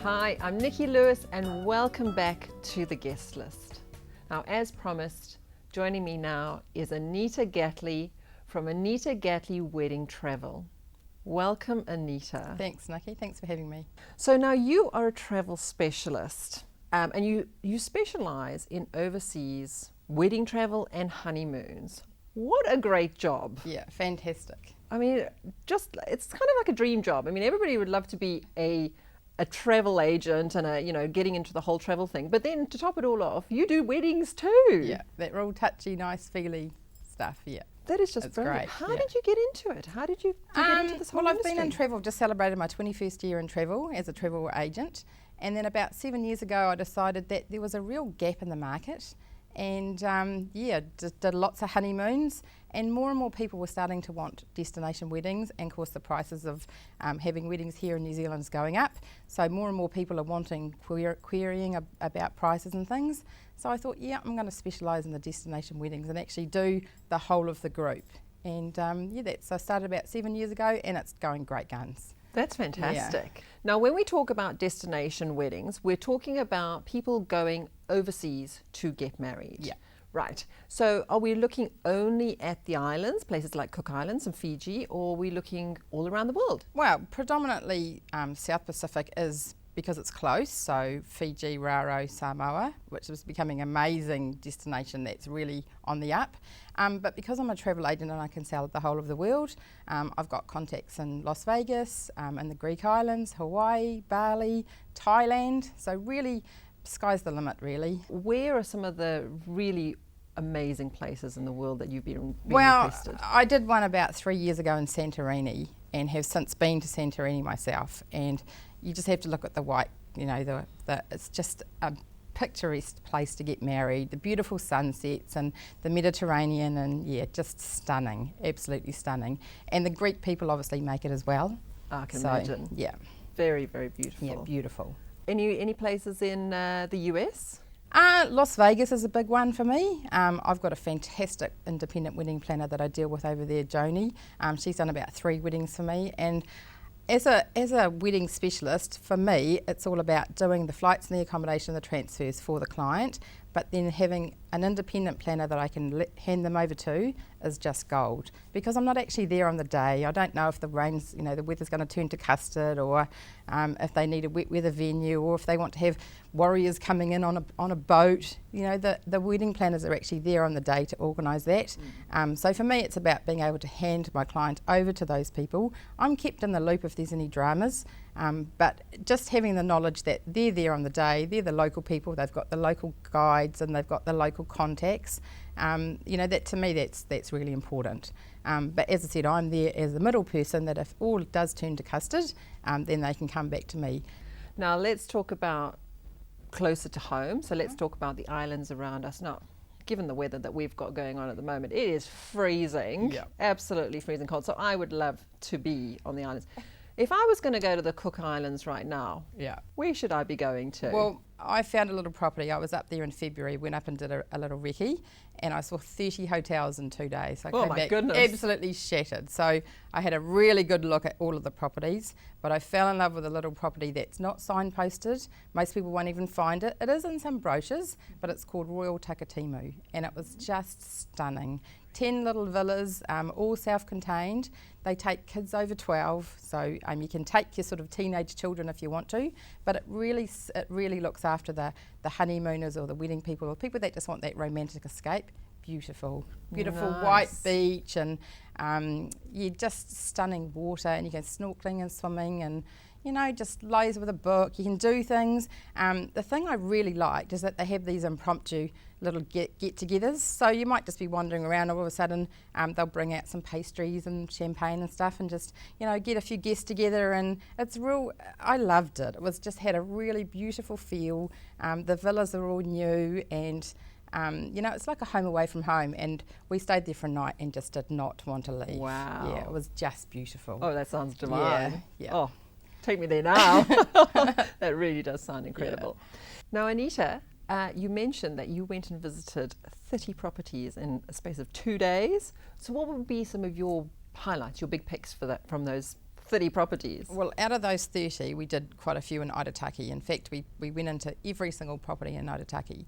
Hi, I'm Nikki Lewis and welcome back to the guest list. Now, as promised, joining me now is Anita Gatley from Anita Gatley Wedding Travel. Welcome, Anita. Thanks, Nikki. Thanks for having me. So now you are a travel specialist and you specialise in overseas wedding travel and honeymoons. What a great job. Yeah, fantastic. I mean, it's kind of like a dream job. I mean, everybody would love to be a travel agent and getting into the whole travel thing. But then to top it all off, you do weddings too. Yeah, that real touchy, nice, feely stuff, yeah. That is just brilliant. Great, How yeah. did you get into it? How did you get into this whole Well, industry? I've been in travel, just celebrated my 21st year in travel as a travel agent. And then about 7 years ago, I decided that there was a real gap in the market. And just did lots of honeymoons, and more people were starting to want destination weddings, and of course the prices of having weddings here in New Zealand is going up, so more and more people are wanting querying about prices and things. So I thought, yeah, I'm going to specialise in the destination weddings and actually do the whole of the group. And so I started about 7 years ago, and it's going great guns. That's fantastic. Yeah. Now, when we talk about destination weddings, we're talking about people going overseas to get married. Yeah. Right. So are we looking only at the islands, places like Cook Islands and Fiji, or are we looking all around the world? Well, predominantly South Pacific is because it's close, so Fiji, Raro, Samoa, which is becoming an amazing destination that's really on the up. But because I'm a travel agent and I can sell the whole of the world, I've got contacts in Las Vegas, in the Greek islands, Hawaii, Bali, Thailand, so really sky's the limit really. Where are some of the really amazing places in the world that you've been requested? I did one about 3 years ago in Santorini and have since been to Santorini myself, and you just have to look at the white, it's just a picturesque place to get married, the beautiful sunsets and the Mediterranean, and just stunning, absolutely stunning. And the Greek people obviously make it as well. I can imagine. Yeah. Very, very beautiful. Yeah, beautiful. Any places in the US? Las Vegas is a big one for me. I've got a fantastic independent wedding planner that I deal with over there, Joni. She's done about 3 weddings for me, and as a wedding specialist, for me, it's all about doing the flights and the accommodation and the transfers for the client, but then having an independent planner that I can hand them over to is just gold, because I'm not actually there on the day. I don't know if the rain's, the weather's going to turn to custard, or if they need a wet weather venue, or if they want to have warriors coming in on a boat. The wedding planners are actually there on the day to organise that. So for me, it's about being able to hand my client over to those people. I'm kept in the loop if there's any dramas, but just having the knowledge that they're there on the day, they're the local people, they've got the local guides and they've got the local contacts. That to me, that's really important. But as I said, I'm there as the middle person, that if all does turn to custard, then they can come back to me. Now let's talk about closer to home. So let's talk about the islands around us. Now, given the weather that we've got going on at the moment, it is freezing, absolutely freezing cold. So I would love to be on the islands. If I was going to go to the Cook Islands right now, where should I be going to? Well, I found a little property. I was up there in February, went up and did a little recce, and I saw 30 hotels in 2 days. So I came back absolutely shattered. So I had a really good look at all of the properties, but I fell in love with a little property that's not signposted. Most people won't even find it. It is in some brochures, but it's called Royal Takatimu, and it was just stunning. 10 little villas, all self-contained. They take kids over 12, so you can take your sort of teenage children if you want to, but it really looks after the honeymooners or the wedding people, or people that just want that romantic escape. Beautiful Nice. White beach, and just stunning water, and you go snorkeling and swimming, and just lays with a book. You can do things. The thing I really liked is that they have these impromptu little get-togethers. So you might just be wandering around, all of a sudden they'll bring out some pastries and champagne and stuff, and just get a few guests together. And it's real. I loved it. It was just had a really beautiful feel. The villas are all new, and it's like a home away from home. And we stayed there for a night and just did not want to leave. Wow. Yeah, it was just beautiful. Oh, that sounds divine. Yeah. Oh, take me there now. That really does sound incredible. Now, Anita, you mentioned that you went and visited 30 properties in a space of 2 days. So what would be some of your highlights, your big picks from those 30 properties? Well, out of those 30, we did quite a few in Itataki. In fact, we went into every single property in Itataki.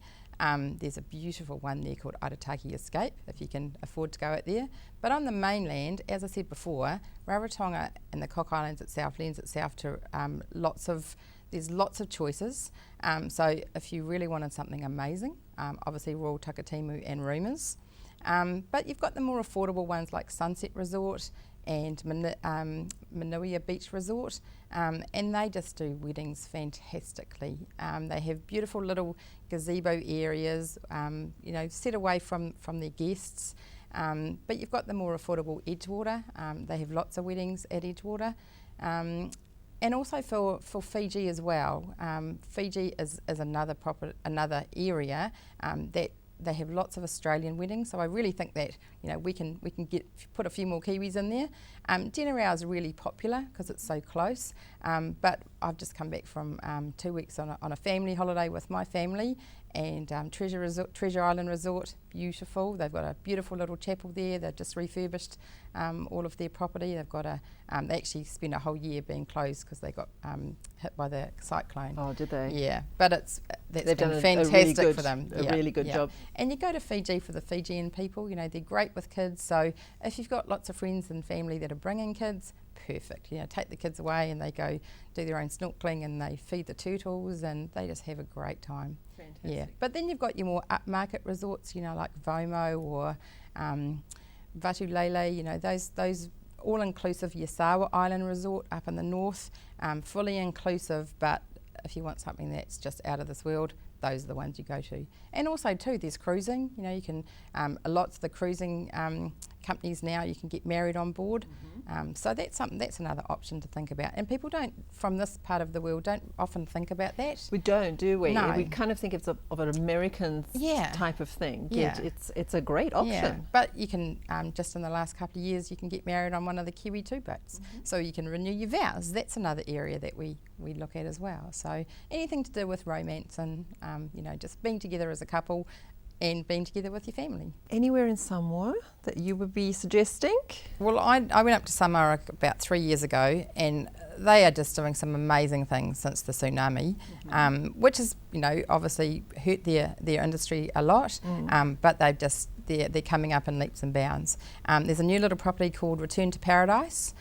There's a beautiful one there called Itataki Escape, if you can afford to go out there. But on the mainland, as I said before, Rarotonga and the Cock Islands itself lends itself to there's lots of choices. So if you really wanted something amazing, obviously Royal Takatimu and Rumours. But you've got the more affordable ones like Sunset Resort and Manuia Beach Resort, and they just do weddings fantastically. They have beautiful little gazebo areas, set away from their guests. But you've got the more affordable Edgewater. They have lots of weddings at Edgewater. And also for Fiji as well. Fiji is another area that they have lots of Australian weddings, so I really think that we can put a few more Kiwis in there. Denarau is really popular because it's so close, but I've just come back from 2 weeks on a family holiday with my family, and Treasure Island Resort, beautiful. They've got a beautiful little chapel there. They've just refurbished all of their property. They've got they actually spent a whole year being closed because they got hit by the cyclone. Oh, did they? Yeah, but they've been done fantastic for them. A really good job. And you go to Fiji for the Fijian people. They're great with kids. So if you've got lots of friends and family that are bringing kids, perfect. Take the kids away and they go do their own snorkeling and they feed the turtles and they just have a great time. Fantastic. Yeah, but then you've got your more upmarket resorts, like Vomo or Vatulele. Those all-inclusive Yasawa Island Resort up in the north, fully inclusive. But if you want something that's just out of this world, those are the ones you go to. And also too, there's cruising. You can lots of the cruising companies now you can get married on board. So that's another option to think about. And people from this part of the world don't often think about that. We don't, do we? No. We kind of think it's of an American type of thing. Yeah. It's a great option. Yeah. But you can just in the last couple of years you can get married on one of the Kiwi 2 boats. So you can renew your vows. That's another area that we look at as well. So anything to do with romance and just being together as a couple and being together with your family. Anywhere in Samoa that you would be suggesting? Well, I went up to Samoa about 3 years ago, and they are just doing some amazing things since the tsunami, which has obviously hurt their industry a lot, but they're coming up in leaps and bounds. There's a new little property called Return to Paradise,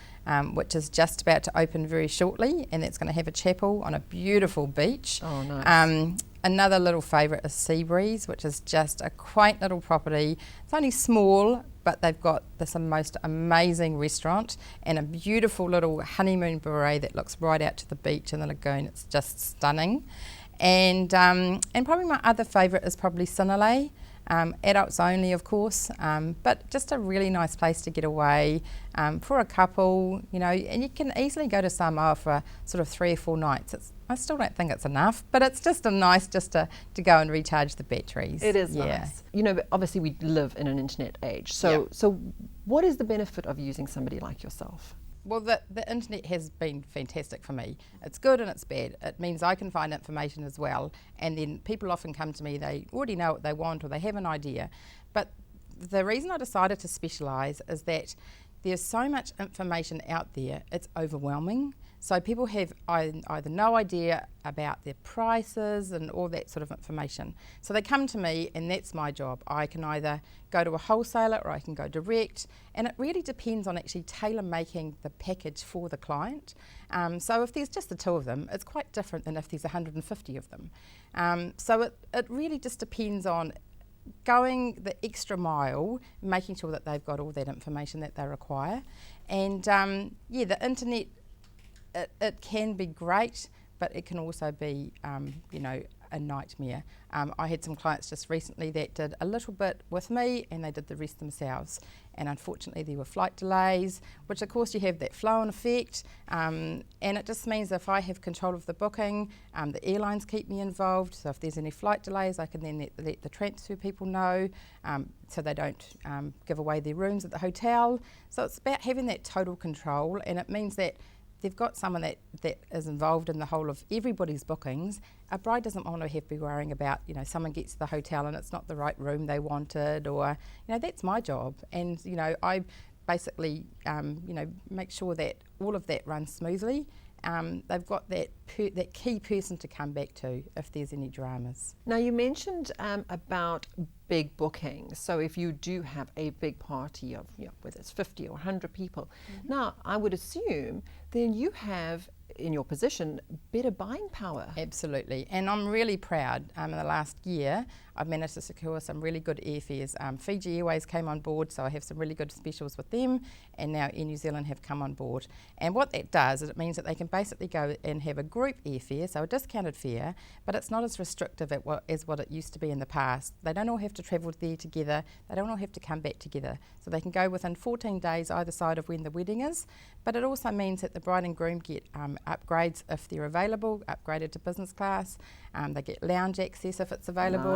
which is just about to open very shortly, and it's going to have a chapel on a beautiful beach. Oh, nice. Another little favourite is Seabreeze, which is just a quaint little property. It's only small, but they've got this most amazing restaurant and a beautiful little honeymoon beret that looks right out to the beach and the lagoon. It's just stunning. And probably my other favourite is probably Sinalei. Adults only, of course, but just a really nice place to get away for a couple, and you can easily go to Samoa for sort of 3 or 4 nights. I still don't think it's enough, but it's just nice to go and recharge the batteries. It is nice. Obviously we live in an internet age, so what is the benefit of using somebody like yourself? Well, the internet has been fantastic for me. It's good and it's bad. It means I can find information as well, and then people often come to me, they already know what they want or they have an idea. But the reason I decided to specialise is that there's so much information out there, it's overwhelming. So people have either no idea about their prices and all that sort of information. So they come to me and that's my job. I can either go to a wholesaler or I can go direct, and it really depends on actually tailor making the package for the client. So if there's just the 2 of them, it's quite different than if there's 150 of them. So it really just depends on going the extra mile, making sure that they've got all that information that they require. And the internet, it can be great, but it can also be, a nightmare. I had some clients just recently that did a little bit with me and they did the rest themselves. And unfortunately there were flight delays, which of course you have that flow-on effect. And it just means that if I have control of the booking, the airlines keep me involved. So if there's any flight delays, I can then let the transfer people know, so they don't give away their rooms at the hotel. So it's about having that total control, and it means that they've got someone that is involved in the whole of everybody's bookings. A bride doesn't want to have to be worrying about, someone gets to the hotel and it's not the right room they wanted, or, that's my job. And, I basically, make sure that all of that runs smoothly. They've got that key person to come back to if there's any dramas. Now you mentioned about big bookings. So if you do have a big party of whether it's 50 or 100 people, now I would assume then you have in your position better buying power. Absolutely, and I'm really proud. In the last year, I've managed to secure some really good airfares. Fiji Airways came on board, so I have some really good specials with them, and now Air New Zealand have come on board. And what that does is it means that they can basically go and have a group airfare, so a discounted fare, but it's not as restrictive as what it used to be in the past. They don't all have to travel there together, they don't all have to come back together, so they can go within 14 days either side of when the wedding is, but it also means that the bride and groom get upgrades if they're available, upgraded to business class, they get lounge access if it's available,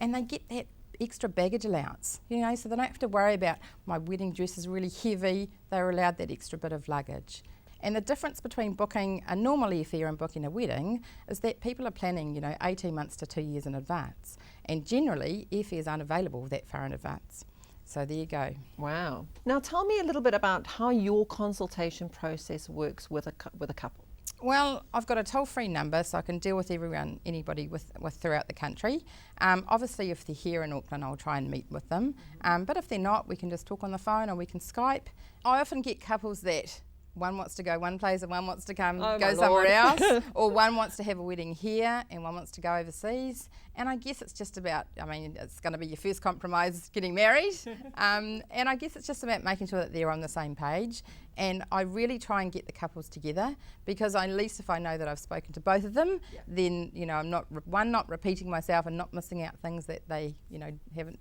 and they get that extra baggage allowance, so they don't have to worry about my wedding dress is really heavy, they're allowed that extra bit of luggage. And the difference between booking a normal airfare and booking a wedding is that people are planning, 18 months to 2 years in advance, and generally airfares aren't available that far in advance. So there you go. Wow. Now tell me a little bit about how your consultation process works with a couple. Well, I've got a toll-free number, so I can deal with anybody with throughout the country. Obviously, if they're here in Auckland, I'll try and meet with them. But if they're not, we can just talk on the phone or we can Skype. I often get couples that one wants to go one place and one wants to go somewhere else, or one wants to have a wedding here and one wants to go overseas. And I guess it's just about, it's going to be your first compromise, getting married. And I guess it's just about making sure that they're on the same page. And I really try and get the couples together, because at least if I know that I've spoken to both of them, then I'm not repeating myself and not missing out things that I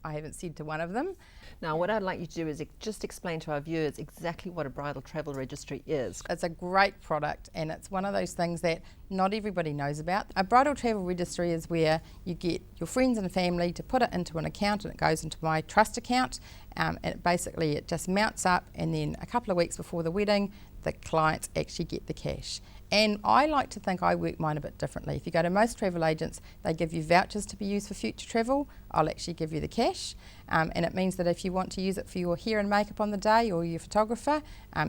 haven't said to one of them. Now, what I'd like you to do is just explain to our viewers exactly what a bridal travel registry is. It's a great product, and it's one of those things that not everybody knows about. A bridal travel registry is where you get your friends and family to put it into an account, and it goes into my trust account. And it just mounts up, and then a couple of weeks before the wedding, the clients actually get the cash. And I like to think I work mine a bit differently. If you go to most travel agents, they give you vouchers to be used for future travel. I'll actually give you the cash. And it means that if you want to use it for your hair and makeup on the day, or your photographer,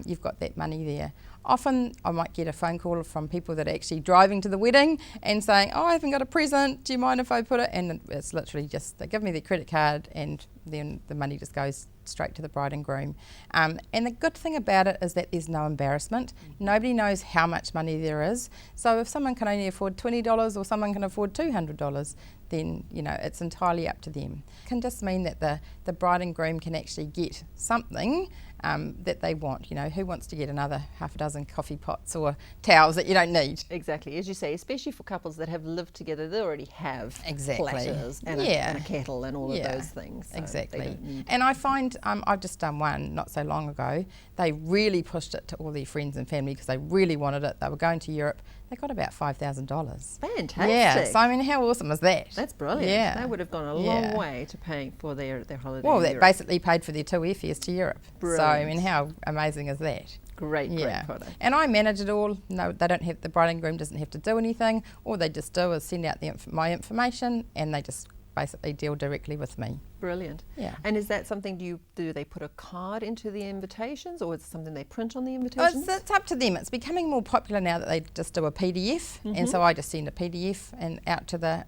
you've got that money there. Often I might get a phone call from people that are actually driving to the wedding and saying, I haven't got a present, do you mind if I put it? And it's literally just, they give me their credit card and then the money just goes straight to the bride and groom. And the good thing about it is that there's no embarrassment. Nobody knows how much money there is. So if someone can only afford $20 or someone can afford $200, then it's entirely up to them. It can just mean that the bride and groom can actually get something that they want. Who wants to get another half a dozen coffee pots or towels that you don't need? Exactly, as you say, especially for couples that have lived together, they already have exactly platters and a kettle and all of those things. So exactly. And I find I've just done one not so long ago. They really pushed it to all their friends and family because they really wanted it. They were going to Europe. They got about $5,000. Fantastic. Yeah, so how awesome is that? That's brilliant. Yeah. They would have gone a long way to paying for their holiday. Well, in that Europe. basically paid for their 2 airfares to Europe. Brilliant. So, how amazing is that? Great product. And I manage it all. No, they don't have, the bride and groom doesn't have to do anything. All they just do is send out my information, and they just basically deal directly with me. Brilliant. Yeah. And is that something, do they put a card into the invitations, or is it something they print on the invitations? It's up to them. It's becoming more popular now that they just do a PDF, and so I just send a PDF and out to the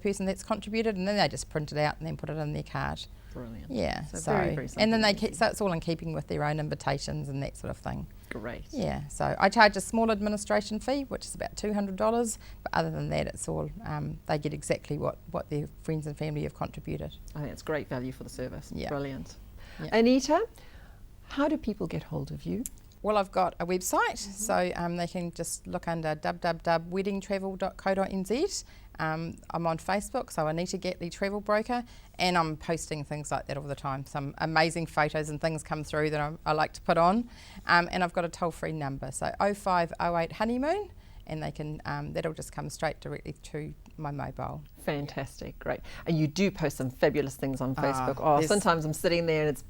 person that's contributed, and then they just print it out and then put it in their card. Brilliant. Yeah. So very, very simple. And then so it's all in keeping with their own invitations and that sort of thing. Great. Yeah. So I charge a small administration fee, which is about $200, but other than that, it's all they get exactly what their friends and family have contributed. I think it's great value for the service. Yeah. Brilliant. Yeah. Anita, how do people get hold of you? Well, I've got a website, so they can just look under www.weddingtravel.co.nz. I'm on Facebook, so Anita Gatley Travel Broker, and I'm posting things like that all the time. Some amazing photos and things come through that I like to put on. And I've got a toll-free number, so 0508 Honeymoon, and they can that'll just come straight directly to my mobile. Fantastic, great. And you do post some fabulous things on Facebook. Sometimes I'm sitting there and it's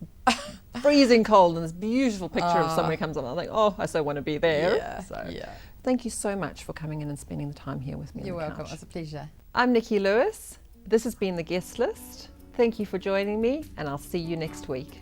freezing cold and this beautiful picture of somewhere comes up. I'm like, I so want to be there. Yeah. Thank you so much for coming in and spending the time here with me. You're welcome. It was a pleasure. I'm Nikki Lewis. This has been The Guest List. Thank you for joining me, and I'll see you next week.